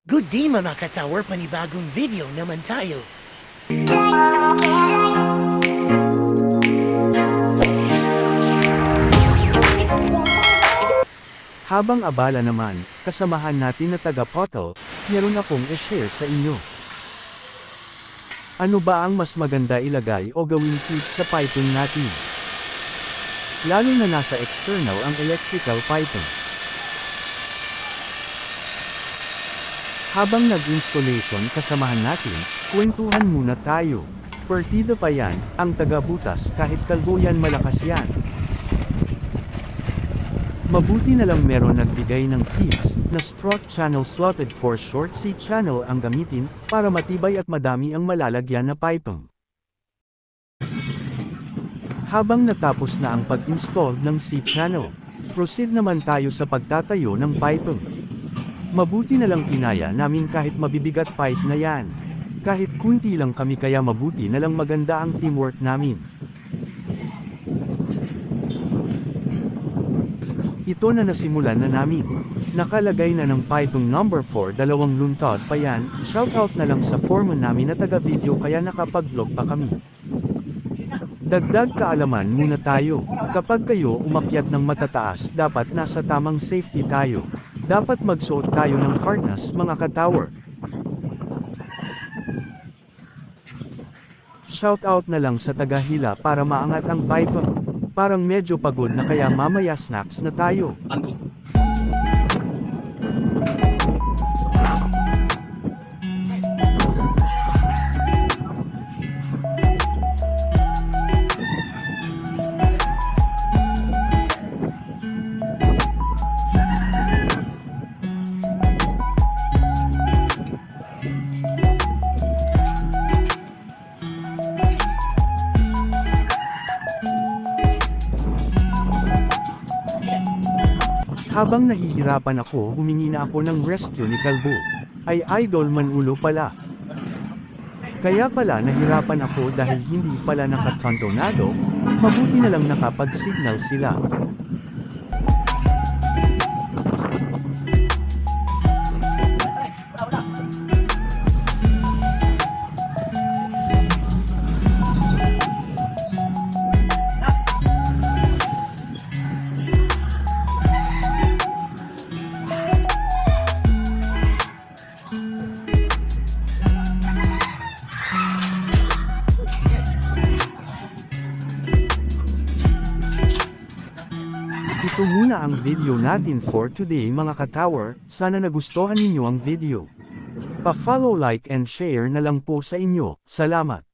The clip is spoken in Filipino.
Good day mga ka-tower, panibagong video naman tayo. Habang abala naman, kasamahan natin na taga-Pottle, meron akong i-share sa inyo. Ano ba ang mas maganda ilagay o gawing clip sa piping natin? Lalo na nasa external ang electrical piping. Habang nag-installation kasamahan natin, kwentuhan muna tayo. Partida pa yan, ang taga-butas kahit kalbo yan malakas yan. Mabuti na lang meron nagbigay ng tips, na stroke channel slotted for short C channel ang gamitin, para matibay at madami ang malalagyan na piping. Habang natapos na ang pag-install ng C channel, proceed naman tayo sa pagtatayo ng piping. Mabuti na lang kinaya namin kahit mabibigat pipe na yan. Kahit kunti lang kami kaya mabuti na lang maganda ang teamwork namin. Ito na nasimulan na namin. Nakalagay na ng piping number 4, 2 luntod pa yan, shoutout na lang sa foreman namin na taga-video kaya nakapag-vlog pa kami. Dagdag kaalaman muna tayo, kapag kayo umakyat ng matataas dapat nasa tamang safety tayo. Dapat magsuot tayo ng harness mga ka-tower. Shoutout na lang sa taga-hila para maangat ang piping. Parang medyo pagod na kaya mamaya snacks na tayo. Habang nahihirapan ako humingi na ako ng rescue ni Kalbo. Ay idol Manulo pala. Kaya pala nahirapan ako dahil hindi pala nakakantonado, mabuti na lang nakapag-signal sila. Ito muna ang video natin for today mga ka-tower, sana nagustuhan ninyo ang video. Pa-follow, like and share na lang po sa inyo, salamat.